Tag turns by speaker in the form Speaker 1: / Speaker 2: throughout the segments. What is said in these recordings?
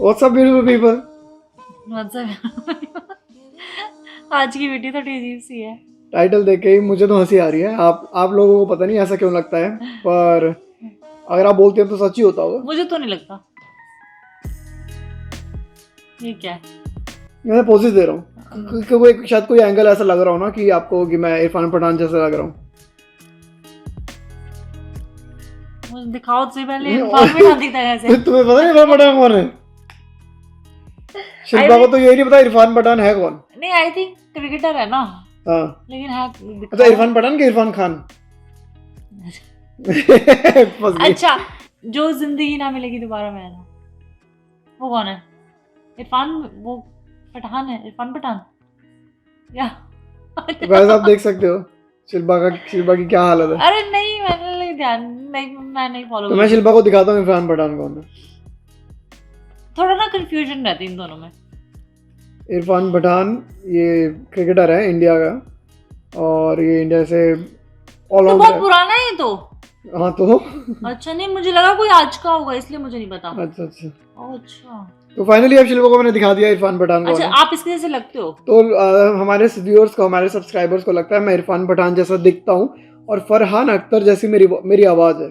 Speaker 1: What's up beautiful people?
Speaker 2: आज की video थोड़ी अजीब सी है।
Speaker 1: टाइटल देख के ही मुझे तो हंसी आ रही है। आप लोगों को पता नहीं ऐसा क्यों लगता है, पर अगर आप बोलते हैं तो सच ही होता होगा।
Speaker 2: मुझे तो नहीं लगता। ये क्या है?
Speaker 1: मैं पोजेस दे रहा हूँ क्योंकि शायद कोई एंगल ऐसा लग रहा हो ना कि आपको कि मैं इरफान पठान जैसा लग रहा हूँ।
Speaker 2: मुझे दिखाओ तो सही पहले। इरफान पठान दिखता है कैसे?
Speaker 1: तुम्हें पता नहीं इरफान पठान कौन है? शिल्पा को तो यही नहीं पता इरफान पठान है कौन।
Speaker 2: नहीं, आई थिंक क्रिकेटर है ना।
Speaker 1: हाँ
Speaker 2: लेकिन है
Speaker 1: अच्छा इरफान पठान के इरफान खान।
Speaker 2: अच्छा, जो जिंदगी ना मिलेगी दोबारा में ना, वो कौन है? इरफान, वो पठान है। इरफान पठान या
Speaker 1: गाइस आप देख सकते हो शिल्पा की क्या हालत है।
Speaker 2: अरे नहीं, मैंने नहीं ध्यान, नहीं मैं नहीं फॉलो।
Speaker 1: तो मैं शिल्पा को दिखाता हूँ इरफान पठान कौन है। थोड़ा
Speaker 2: ना कंफ्यूजन रहती इन दोनों में।
Speaker 1: इरफान पठान ये क्रिकेटर है इंडिया का, और ये इंडिया से ऑल
Speaker 2: तो बहुत पुराना है ये तो।
Speaker 1: हाँ तो
Speaker 2: अच्छा, नहीं मुझे लगा कोई आज का होगा, इसलिए मुझे नहीं पता।
Speaker 1: अच्छा
Speaker 2: अच्छा
Speaker 1: तो फाइनली अब शिल्पा को मैंने दिखा दिया इरफान पठान को।
Speaker 2: अच्छा, आप इसके जैसे लगते हो?
Speaker 1: तो हमारे व्यूअर्स को, हमारे सब्सक्राइबर्स को लगता है मैं इरफान पठान जैसा दिखता हूँ और फरहान अख्तर जैसी मेरी आवाज है।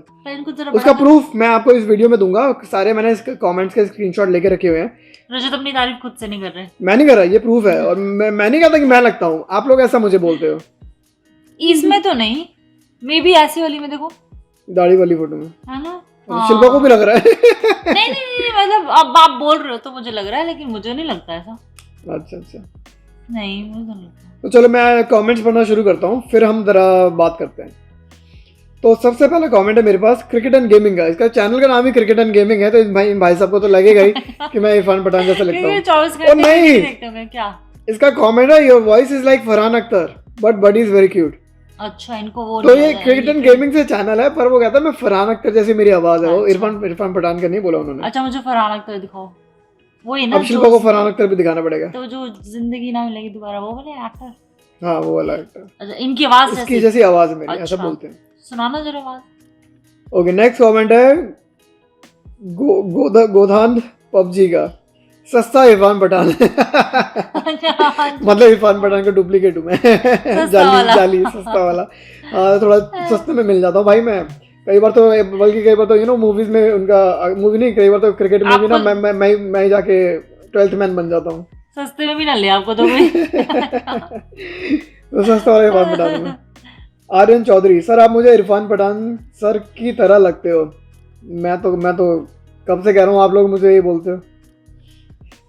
Speaker 1: उसका प्रूफ मैं आपको इस वीडियो में दूंगा। सारे मैंने इसके कमेंट्स के स्क्रीनशॉट लेके रखे हुए हैं।
Speaker 2: रजत अपनी तारीफ खुद से नहीं कर रहे।
Speaker 1: मैं नहीं कर रहा, ये प्रूफ है। और मैं नहीं कहता कि मैं लगता हूँ, आप लोग ऐसा मुझे बोलते हो।
Speaker 2: इसमें तो नहीं, मे बी ऐसी वाली में देखो,
Speaker 1: दाढ़ी वाली फोटो में
Speaker 2: है ना।
Speaker 1: शिल्पा को भी लग रहा है।
Speaker 2: नहीं मतलब अब आप बोल रहे हो तो मुझे लग रहा है, लेकिन मुझे नहीं लगता ऐसा।
Speaker 1: अच्छा
Speaker 2: नहीं, मुझे तो नहीं लगता।
Speaker 1: तो चलो मैं कमेंट्स पढ़ना शुरू करता हूँ, फिर हम जरा बात करते हैं। तो सबसे पहला कमेंट है मेरे पास क्रिकेट एंड गेमिंग का। इसका चैनल का नाम ही क्रिकेट एंड गेमिंग है, तो इन भाई साहब को तो लगेगा ही कि मैं इरफान पठान जैसा लगता हूँ। और नहीं,
Speaker 2: क्या
Speaker 1: इसका कमेंट है your voice is like Farhan Akhtar but body is very cute.
Speaker 2: अच्छा, इनको वो
Speaker 1: तो ये क्रिकेट एंड गेमिंग से चैनल है, पर वो कहता है मैं फरहान अख्तर जैसी मेरी आवाज है। वो इरफान पठान का नहीं बोला उन्होंने।
Speaker 2: अच्छा, मुझे फरहान अख्तर दिखाओ। वही ना,
Speaker 1: अब शिल्पा को फरहान अख्तर भी दिखाना पड़ेगा।
Speaker 2: तो जो जिंदगी ना मिलेगी दोबारा, वो वाले एक्टर।
Speaker 1: हाँ वो वाला एक्टर।
Speaker 2: अच्छा, इनकी आवाज
Speaker 1: इसकी जैसी आवाज है मेरी, ऐसा बोलते हैं।
Speaker 2: सुनाना जरा आवाज।
Speaker 1: ओके, नेक्स्ट कमेंट है गोधान पबजी का। सस्ता इरफान पठान। मतलब इरफान पठान का डुप्लीकेट हूँ मैं। जाली सस्ता वाला। थोड़ा सस्ते में मिल जाता हूँ भाई मैं। कई बार तो, बल्कि कई बार तो मूवीज में उनका, मूवी नहीं, कई बार तो क्रिकेट में भी ना मैं जाके 12th मैन बन जाता हूँ।
Speaker 2: सस्ते में भी ना ले आपको तो कोई।
Speaker 1: तो सस्ता वाला इरफान पठान में। आर्यन चौधरी, सर आप मुझे इरफान पठान सर की तरह लगते हो। मैं तो कब से कह रहा हूँ, आप लोग मुझे ये बोलते हो।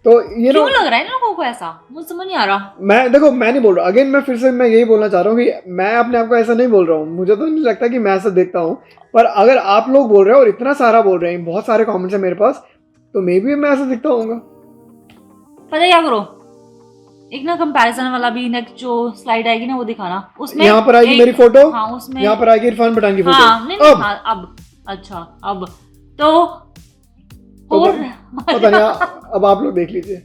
Speaker 1: तो ये
Speaker 2: क्यों लग रहा है इन लोगों को ऐसा? मुझे समझ नहीं आ रहा। मैं
Speaker 1: नहीं बोल रहा। अगेन मैं फिर से यही बोलना चाह रहा हूँ कि मैं अपने आप को ऐसा नहीं बोल रहा हूँ। मुझे तो नहीं लगता कि मैं ऐसा देखता हूँ, पर अगर आप लोग बोल रहे हो और इतना सारा बोल रहे हैं, बहुत सारे कमेंट्स हैं मेरे पास, तो मे बी मैं ऐसा दिखता हूँ।
Speaker 2: पता क्या करो, एक ना कंपैरिजन वाला भी नेक्स्ट जो स्लाइड आएगी ना, वो दिखाना। उसमें
Speaker 1: यहाँ पर आएगी मेरी फोटो।
Speaker 2: हाँ, उसमें
Speaker 1: यहाँ पर आएगी इरफान पठान की फोटो।
Speaker 2: हाँ, नहीं, अब अच्छा, अब तो
Speaker 1: पता नहीं, अब आप लोग देख लीजिए।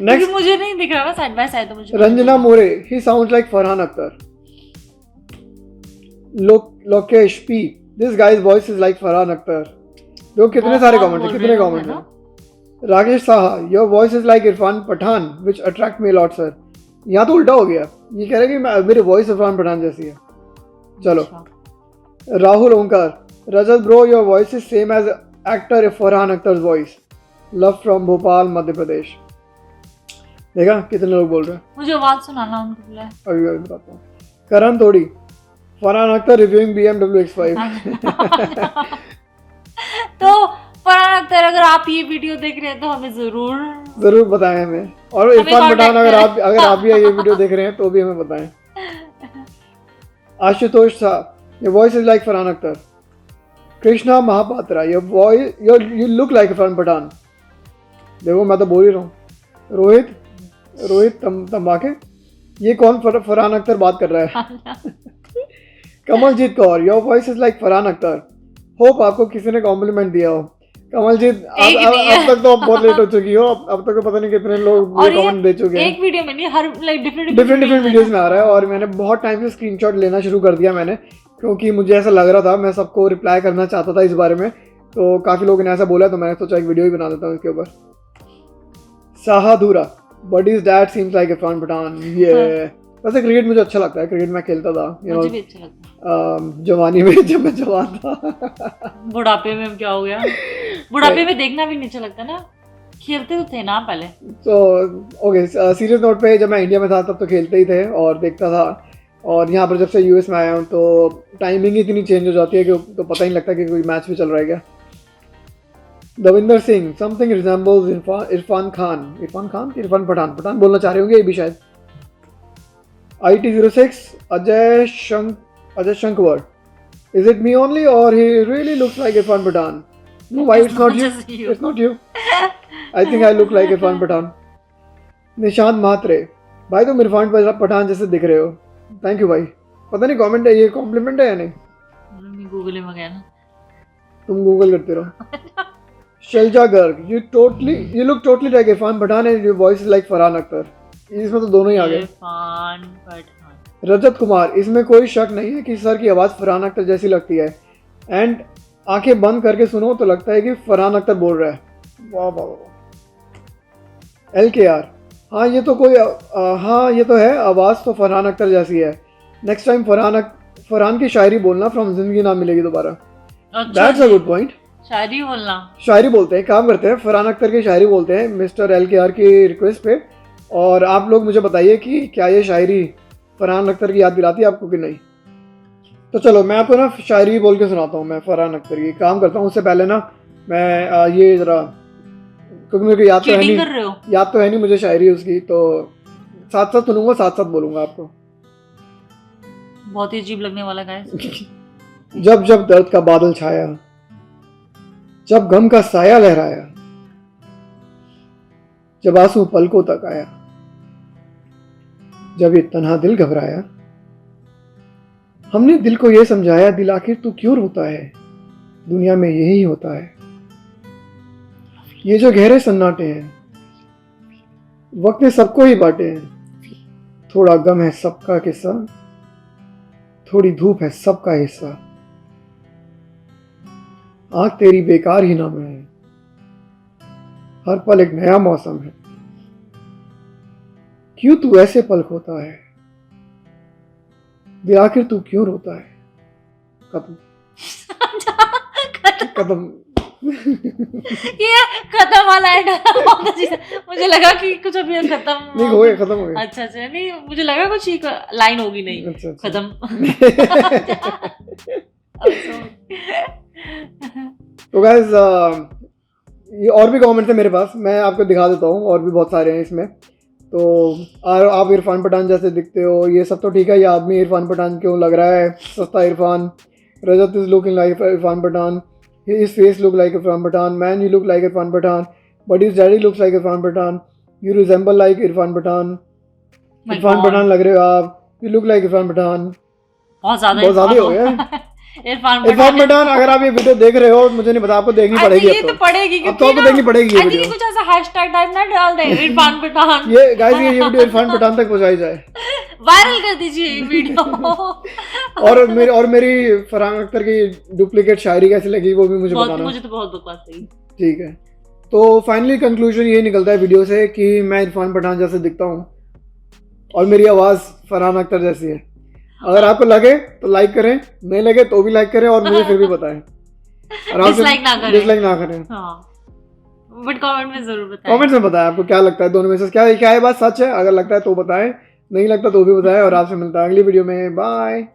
Speaker 1: नेक्स्ट
Speaker 2: मुझे नहीं दिख रहा साइड बाय साइड, तो मुझे
Speaker 1: Ranjana More, he sounds like Farhan Akhtar. Lokesh P, this guy's voice is like Farhan Akhtar. देखो कितने सारे कमेंट हैं। Rakesh Saha, your voice is like Irfan Pathan which attract me lot sir. यहाँ तो उल्टा हो गया, ये कह रहे कि मेरी वॉइस इरफान पठान जैसी है। चलो Rahul Onkar, Rajat bro your voice is same as actor Farhan Akhtar voice. Love from Bhopal Madhya Pradesh. देखा कितने लोग बोल रहे हैं।
Speaker 2: मुझे आवाज सुनाना उनको।
Speaker 1: अभी बताता हूँ। करण तोड़ी, Farhan Akhtar reviewing BMW X5।
Speaker 2: तो फरहान अख्तर, अगर आप ये वीडियो देख रहे हैं तो हमें जरूर बताएं
Speaker 1: हमें। और इरफान पठान अगर आप भी ये वीडियो देख रहे हैं तो भी हमें बताएं। Ashutosh Shah, your voice is like Farhan Akhtar. Krishna Mahapatra, you look like Irfan Pathan. देखो मैं तो बोल ही रहा हूँ। रोहित तंबाके, ये कौन फरहान अख्तर बात कर रहा है? Kamaljeet Kaur, your voice is like Farhan Akhtar. Hope आपको किसी ने कॉम्प्लीमेंट दिया हो। कमलजीत, अब तक तो आप बहुत लेट हो चुकी हो। अब तक तो पता नहीं कितने लोग कमेंट दे चुके हैं।
Speaker 2: एक वीडियो में नहीं, हर
Speaker 1: डिफरेंट वीडियोस में आ रहा है। और मैंने बहुत टाइम से स्क्रीनशॉट लेना शुरू कर दिया मैंने, क्योंकि मुझे ऐसा लग रहा था, मैं सबको रिप्लाई करना चाहता था इस बारे में। तो काफ़ी लोगों ने ऐसा बोला, तो मैंने सोचा एक वीडियो ही बना देता हूँ इसके ऊपर। साहादूरा, buddy's dad seems like Irfan Pathan. Yeah. वैसे क्रिकेट मुझे अच्छा लगता है, क्रिकेट मैं खेलता था,
Speaker 2: मुझे भी अच्छा लगता है।
Speaker 1: जवानी में, जब मैं जवान था।
Speaker 2: बुढ़ापे में क्या हो गया? बुढ़ापे में देखना भी नहीं अच्छा लगता ना, खेलते तो थे ना पहले।
Speaker 1: तो ओके, सीरियस नोट पे जब मैं इंडिया में था तब तो खेलते ही थे और देखता था, और यहाँ पर जब से यूएस में आया हूँ तो टाइमिंग इतनी चेंज हो जाती है कि तो पता ही नहीं लगता कि कोई मैच भी चल रहा है क्या। दविंदर सिंह, समथिंग रिजेंबल्स इरफान खान कि इरफान पठान, पठान बोलना चाह रहे होंगे ये भी शायद। IT06, Ajay शंकवर, is it me only or he really looks like Irfan Pathan? No, why it's not you? It's not you. I think I look like Irfan Pathan. Nishant मात्रे, भाई तुम इरफान पठान जैसे दिख रहे हो। थैंक यू भाई। पता नहीं कमेंट है ये, कॉम्प्लीमेंट है या नहीं?
Speaker 2: गूगल में गया ना,
Speaker 1: तुम गूगल करते रहो। Selja Garg, you look totally like Irfan Pathan and your voice is like Farhan Akhtar. इसमें तो दोनों ही आ गए।
Speaker 2: इरफान पठान।
Speaker 1: रजत कुमार, इसमें कोई शक नहीं है कि सर की आवाज़ फरहान अख्तर जैसी लगती है, एंड आंखें बंद करके सुनो तो लगता है कि फरहान अख्तर बोल रहा है। वाह वाह वाह। LKR, हाँ ये तो कोई हाँ ये तो है, आवाज़ तो फरहान अख्तर जैसी है। नेक्स्ट टाइम फरहान की शायरी बोलना, फ्रॉम जिंदगी Na Milegi Dobara. That's a good point. शायरी बोलते हैं, काम करते हैं, फरहान अख्तर की शायरी बोलते हैं मिस्टर LKR की रिक्वेस्ट पे। और आप लोग मुझे बताइए कि क्या ये शायरी फरहान अख्तर की याद दिलाती है आपको कि नहीं। तो चलो मैं आपको ना शायरी बोल के सुनाता हूँ, मैं फरहान अख्तर की। काम करता हूँ उससे पहले ना मैं ये ज़रा, क्योंकि मेरे को याद तो है नहीं मुझे शायरी उसकी, तो साथ साथ सुनूंगा साथ साथ बोलूँगा आपको।
Speaker 2: बहुत ही अजीब लगने वाला गाइस।
Speaker 1: जब जब दर्द का बादल छाया, जब गम का साया लहराया, जब आंसू पलकों तक आया, जब ये तन्हा दिल घबराया, हमने दिल को ये समझाया, दिल आखिर तू क्यों रोता है, दुनिया में यही होता है। ये जो गहरे सन्नाटे हैं, वक्त ने सबको ही बांटे हैं। थोड़ा गम है सबका किस्सा, थोड़ी धूप है सबका हिस्सा। आंख तेरी बेकार ही नाम है, हर पल एक नया मौसम है। क्यों तू ऐसे पलक होता है, दिल आखिर तू क्यों रोता है। खत्म। खत्म।
Speaker 2: ये खत्म वाला एंड बहुत अच्छी था। मुझे लगा कि कुछ अभी खत्म
Speaker 1: नहीं हो गया, खत्म हो गया।
Speaker 2: अच्छा नहीं, मुझे लगा कुछ लाइन होगी नहीं।
Speaker 1: अच्छा।
Speaker 2: खत्म।
Speaker 1: तो गाइस ये और भी कमेंट्स है मेरे पास, मैं आपको दिखा देता हूँ, और भी बहुत सारे हैं इसमें। तो आप इरफान पठान जैसे दिखते हो, ये सब तो ठीक है। ये आदमी इरफान पठान क्यों लग रहा है, सस्ता Irfan. Rajat is looking like Irfan Pathan, his face look like Irfan Pathan, man you look like Irfan Pathan, but his daddy looks like Irfan Pathan, you resemble like Irfan Pathan, Irfan Pathan लग रहे हो आप, you look like Irfan Pathan। बहुत ज़्यादा हो गया। इरफान पठान, अगर आप ये वीडियो देख रहे हो, मुझे नहीं पता, आपको देखनी पड़ेगी। अब तो पड़ेगी, अब तो आपको देखनी पड़ेगी ये वीडियो।
Speaker 2: कुछ ऐसा हैशटैग टाइप ना डाल दे, इरफान पठान।
Speaker 1: ये गाइस ये वीडियो इरफान पठान तक पहुंचाई जाए,
Speaker 2: वायरल कर दीजिए ये वीडियो।
Speaker 1: और मेरी फरहान अख्तर की डुप्लीकेट शायरी कैसी लगी वो भी मुझे बताना।
Speaker 2: मुझे तो बहुत बकवास लगी।
Speaker 1: ठीक है, तो फाइनली कंक्लूजन ये निकलता है वीडियो से कि मैं इरफान पठान जैसे दिखता हूँ और मेरी आवाज़ फरहान अख्तर जैसी है। अगर आपको लगे तो लाइक करें, नहीं लगे तो भी लाइक करें, और मुझे फिर भी बताएं। डिसलाइक ना करें।
Speaker 2: बट कमेंट में जरूर बताएं।
Speaker 1: कमेंट्स में बताएं आपको क्या लगता है दोनों में से, क्या ये बात सच है। अगर लगता है तो बताएं, नहीं लगता तो भी बताएं। और आपसे मिलता है अगली वीडियो में। बाय।